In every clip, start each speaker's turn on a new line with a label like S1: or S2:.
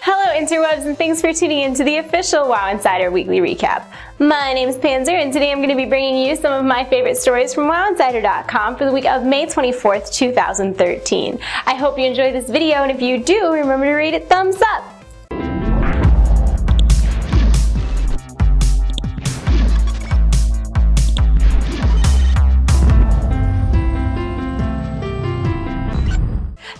S1: Hello interwebs, and thanks for tuning in to the official WoW Insider Weekly Recap. My name is Panzer, and today I'm going to be bringing you some of my favorite stories from WoWinsider.com for the week of May 24th, 2013. I hope you enjoyed this video, and if you do, remember to rate it thumbs up.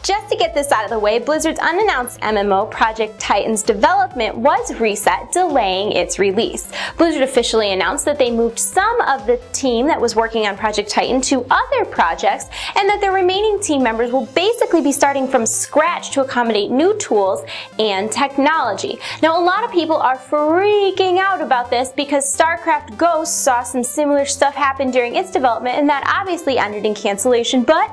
S1: Just to get this out of the way, Blizzard's unannounced MMO Project Titan's development was reset, delaying its release. Blizzard officially announced that they moved some of the team that was working on Project Titan to other projects, and that their remaining team members will basically be starting from scratch to accommodate new tools and technology. Now, a lot of people are freaking out about this because StarCraft Ghosts saw some similar stuff happen during its development, and that obviously ended in cancellation. But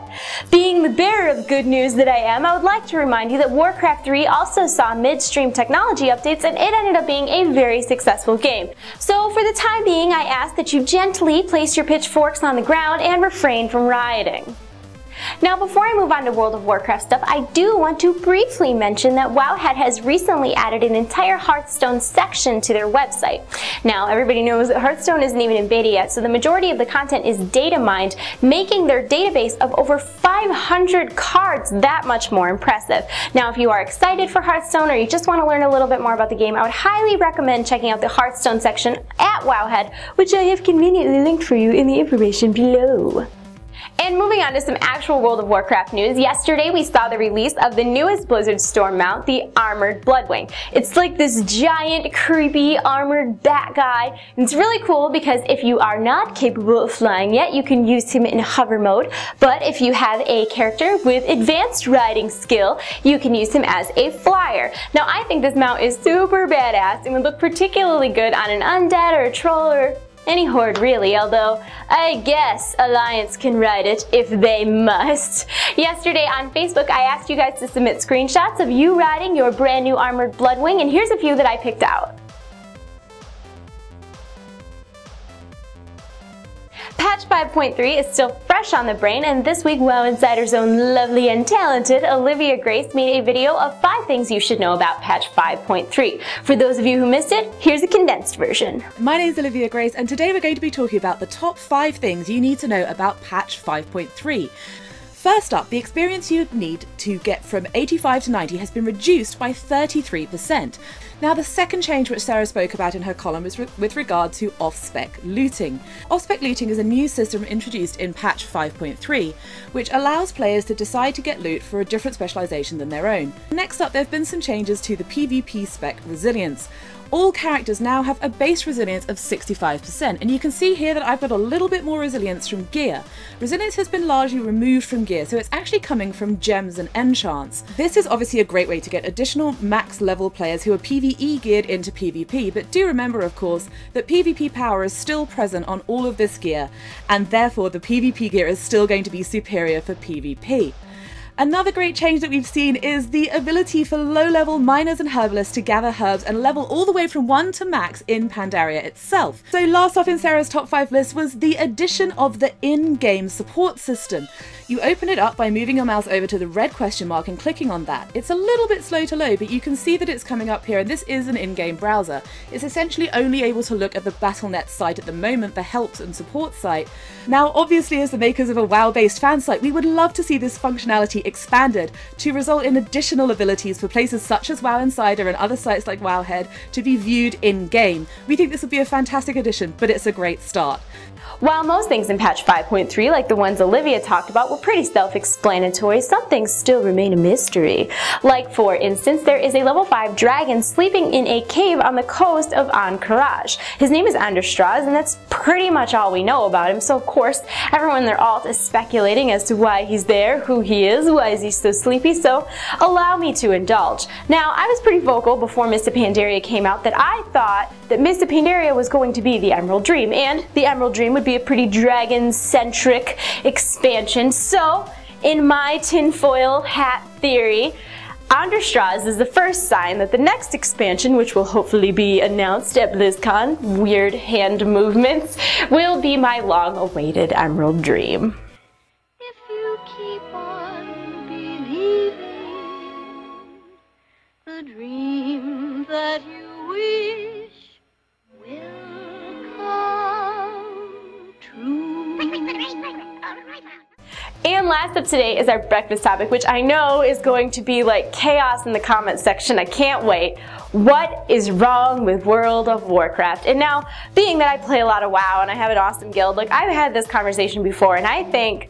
S1: being the bearer of good news that I would like to remind you that Warcraft 3 also saw midstream technology updates, and it ended up being a very successful game. So for the time being, I ask that you gently place your pitchforks on the ground and refrain from rioting. Now, before I move on to World of Warcraft stuff, I do want to briefly mention that Wowhead has recently added an entire Hearthstone section to their website. Now, everybody knows that Hearthstone isn't even in beta yet, so the majority of the content is data mined, making their database of over 500 cards that much more impressive. Now, if you are excited for Hearthstone or you just want to learn a little bit more about the game, I would highly recommend checking out the Hearthstone section at Wowhead, which I have conveniently linked for you in the information below. And moving on to some actual World of Warcraft news, yesterday we saw the release of the newest Blizzard Storm mount, the Armored Bloodwing. It's like this giant, creepy, armored bat guy. And it's really cool because if you are not capable of flying yet, you can use him in hover mode. But if you have a character with advanced riding skill, you can use him as a flyer. Now, I think this mount is super badass and would look particularly good on an undead or a troll or any horde really, although I guess Alliance can ride it if they must. Yesterday on Facebook, I asked you guys to submit screenshots of you riding your brand new Armored Bloodwing, and here's a few that I picked out. Patch 5.3 is still fresh on the brain, and this week WoW Insider's own lovely and talented Olivia Grace made a video of 5 things you should know about Patch 5.3. For those of you who missed it, here's a condensed version.
S2: My name is Olivia Grace, and today we're going to be talking about the top 5 things you need to know about Patch 5.3. First up, the experience you'd need to get from 85 to 90 has been reduced by 33%. Now, the second change which Sarah spoke about in her column is with regard to off-spec looting. Off-spec looting is a new system introduced in patch 5.3, which allows players to decide to get loot for a different specialisation than their own. Next up, there have been some changes to the PvP spec resilience. All characters now have a base resilience of 65%, and you can see here that I've got a little bit more resilience from gear. Resilience has been largely removed from gear, so it's actually coming from gems and enchants. This is obviously a great way to get additional max level players who are PvE geared into PvP, but do remember, of course, that PvP power is still present on all of this gear, and therefore the PvP gear is still going to be superior for PvP. Another great change that we've seen is the ability for low-level miners and herbalists to gather herbs and level all the way from 1 to max in Pandaria itself. So last off in Sarah's top 5 list was the addition of the in-game support system. You open it up by moving your mouse over to the red question mark and clicking on that. It's a little bit slow to load, but you can see that it's coming up here, and this is an in-game browser. It's essentially only able to look at the Battle.net site at the moment, the helps and support site. Now, obviously, as the makers of a WoW-based fan site, we would love to see this functionality expanded to result in additional abilities for places such as WoW Insider and other sites like Wowhead to be viewed in-game. We think this would be a fantastic addition, but it's a great start.
S1: While most things in patch 5.3, like the ones Olivia talked about, were pretty self-explanatory, some things still remain a mystery. Like, for instance, there is a level 5 dragon sleeping in a cave on the coast of Ahn'Qiraj. His name is Androstraz, and that's pretty much all we know about him, so of course, everyone in their alt is speculating as to why he's there, who he is, why is he so sleepy, so allow me to indulge. Now, I was pretty vocal before Mists of Pandaria came out that I thought that Mists of Pandaria was going to be the Emerald Dream, and the Emerald Dream would be a pretty dragon-centric expansion. So, in my tinfoil hat theory, Androstraz is the first sign that the next expansion, which will hopefully be announced at BlizzCon, weird hand movements, will be my long-awaited Emerald Dream.
S3: If you keep on believing, the dream that you wish will come true.
S1: And last up today is our breakfast topic, which I know is going to be like chaos in the comments section. I can't wait. What is wrong with World of Warcraft? And now, being that I play a lot of WoW and I have an awesome guild, like I've had this conversation before, and I think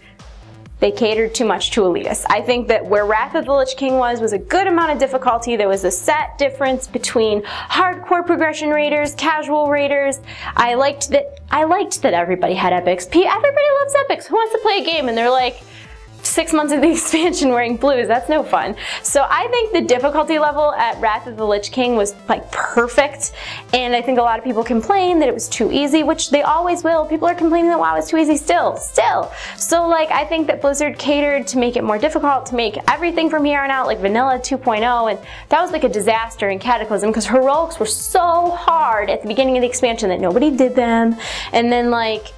S1: they catered too much to elitists. I think that where Wrath of the Lich King was a good amount of difficulty. There was a set difference between hardcore progression raiders, casual raiders. I liked that everybody had epics. Everybody loves epics. Who wants to play a game and they're like 6 months of the expansion wearing blues? That's no fun. So I think the difficulty level at Wrath of the Lich King was like perfect, and I think a lot of people complain that it was too easy, which they always will. People are complaining that WoW is too easy still. So like I think that Blizzard catered to make it more difficult, to make everything from here on out like vanilla 2.0, and that was like a disaster in Cataclysm because heroics were so hard at the beginning of the expansion that nobody did them, and then like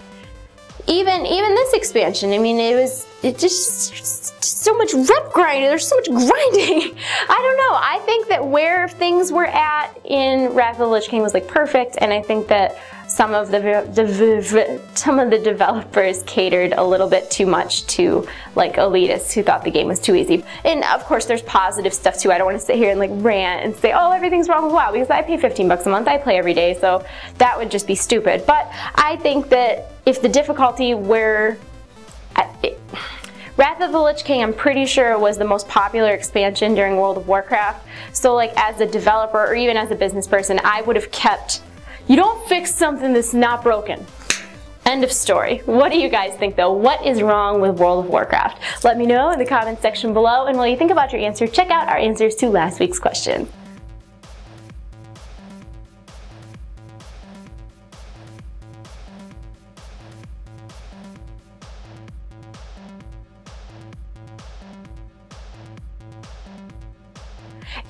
S1: even this expansion, I mean, it just so much rep grinding. There's so much grinding. I don't know. I think that where things were at in Wrath of the Lich King was like perfect, and I think that some of the developers catered a little bit too much to like elitists who thought the game was too easy. And of course there's positive stuff too. I don't want to sit here and like rant and say, oh, everything's wrong with WoW, because I pay 15 bucks a month. I play every day, so that would just be stupid. But I think that if the difficulty were Wrath of the Lich King, I'm pretty sure was the most popular expansion during World of Warcraft. So like as a developer or even as a business person, I would have kept, you don't fix something that's not broken. End of story. What do you guys think though? What is wrong with World of Warcraft? Let me know in the comments section below, and while you think about your answer, check out our answers to last week's question.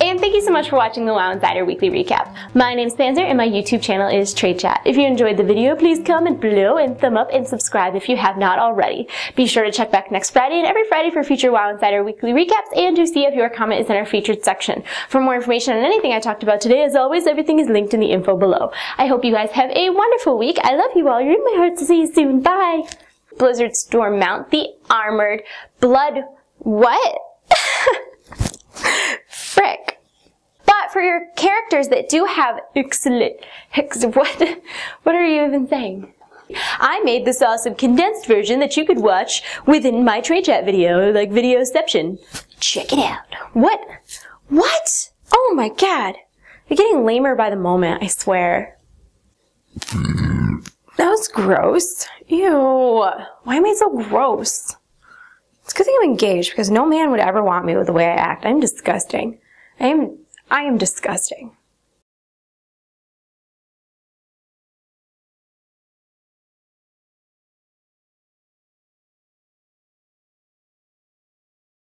S1: And thank you so much for watching the WoW Insider Weekly Recap. My name's Panzer and my YouTube channel is TradeChat. If you enjoyed the video, please comment below and thumb up and subscribe if you have not already. Be sure to check back next Friday and every Friday for future WoW Insider Weekly Recaps, and to see if your comment is in our featured section. For more information on anything I talked about today, as always, everything is linked in the info below. I hope you guys have a wonderful week. I love you all. You're in my heart, to see you soon. Bye! Blizzard Storm Mount, the Armored Blood... What? Frick. But for your characters that do have what are you even saying? I made this awesome condensed version that you could watch within my TradeChat video, like Videoception. Check it out. What? What? Oh my god. You're getting lamer by the moment, I swear. That was gross. Ew. Why am I so gross? It's because I'm engaged, because no man would ever want me with the way I act. I'm disgusting. I am disgusting.